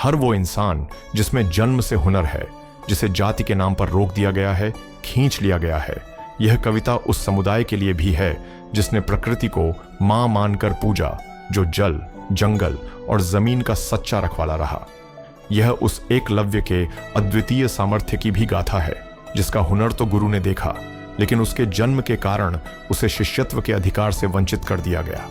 हर वो इंसान जिसमें जन्म से हुनर है, जिसे जाति के नाम पर रोक दिया गया है, खींच लिया गया है। यह कविता उस समुदाय के लिए भी है जिसने प्रकृति को मां मानकर पूजा, जो जल, जंगल और जमीन का सच्चा रखवाला रहा। यह उस एकलव्य के अद्वितीय सामर्थ्य की भी गाथा है, जिसका हुनर तो गुरु ने देखा, लेकिन उसके जन्म के कारण उसे शिष्यत्व के अधिकार से वंचित कर दिया गया।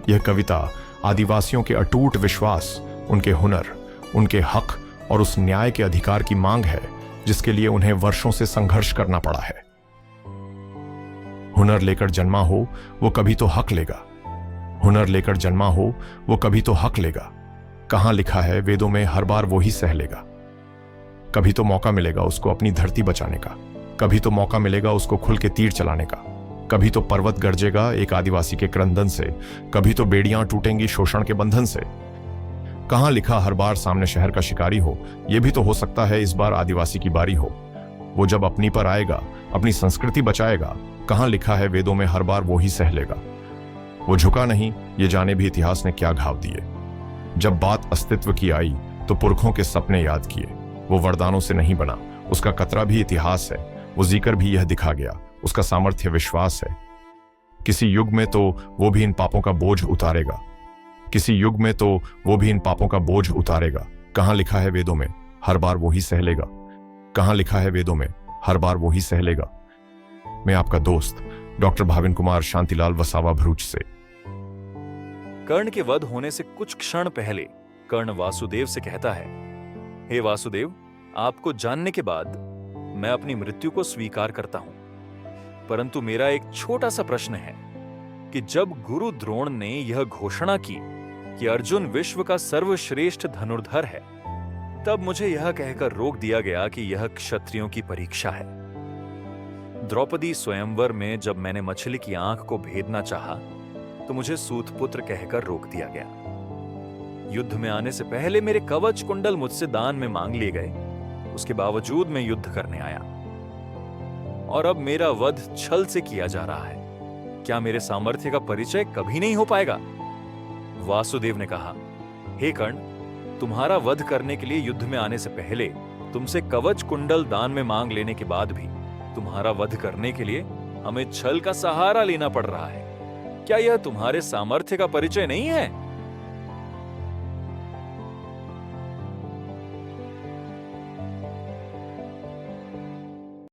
यह कविता आदिवासियों के अटूट विश्वास, उनके हुनर, उनके हक और उस न्याय के अधिकार की मांग है जिसके लिए उन्हें वर्षों से संघर्ष करना पड़ा है। हुनर लेकर जन्मा हो वो कभी तो हक लेगा। हुनर लेकर जन्मा हो वो कभी तो हक लेगा। कहां लिखा है वेदों में हर बार वो ही सह लेगा। कभी तो मौका मिलेगा उसको अपनी धरती बचाने का, कभी तो मौका मिलेगा उसको खुल के तीर चलाने का, कभी तो पर्वत गरजेगा एक आदिवासी के क्रंदन से, कभी तो बेड़ियां टूटेंगी शोषण के बंधन से। कहां लिखा हर बार सामने शहर का शिकारी हो, यह भी तो हो सकता है इस बार आदिवासी की बारी हो। वो जब अपनी पर आएगा, अपनी संस्कृति बचाएगा। कहां लिखा है वेदों में हर बार वो ही सह लेगा। वो झुका नहीं, ये जाने भी इतिहास ने क्या घाव दिए। जब बात अस्तित्व की आई तो पुरखों के सपने याद किए। वो वरदानों से नहीं बना, उसका कतरा भी इतिहास है। वो जिक्र भी यह दिखा गया, उसका सामर्थ्य विश्वास है। किसी युग में तो वो भी इन पापों का बोझ उतारेगा। किसी युग में तो वो भी इन पापों का बोझ उतारेगा। कहां लिखा है वेदों में हर बार वो ही सह लेगा। कहां लिखा है वेदों में हर बार वो ही सह लेगा। मैं आपका दोस्त डॉक्टर भाविन कुमार शांतिलाल वसावा भरूच से। कर्ण के वध होने से कुछ क्षण पहले कर्ण वासुदेव से कहता है, हे वासुदेव, आपको जानने के बाद मैं अपनी मृत्यु को स्वीकार करता हूं, परंतु मेरा एक छोटा सा प्रश्न है कि जब गुरु द्रोण ने यह घोषणा की कि अर्जुन विश्व का सर्वश्रेष्ठ धनुर्धर है, तब मुझे यह कहकर रोक दिया गया कि यह क्षत्रियों की परीक्षा है। द्रौपदी स्वयंवर में जब मैंने मछली की आंख को भेदना चाहा तो मुझे सूतपुत्र कहकर रोक दिया गया। युद्ध में आने से पहले मेरे कवच कुंडल मुझसे दान में मांग लिए गए, उसके बावजूद मैं युद्ध करने आया और अब मेरा वध छल से किया जा रहा है। क्या मेरे सामर्थ्य का परिचय कभी नहीं हो पाएगा? वासुदेव ने कहा, हे कर्ण, तुम्हारा वध करने के लिए युद्ध में आने से पहले तुमसे कवच कुंडल दान में मांग लेने के बाद भी तुम्हारा वध करने के लिए हमें छल का सहारा लेना पड़ रहा है। क्या यह तुम्हारे सामर्थ्य का परिचय नहीं है?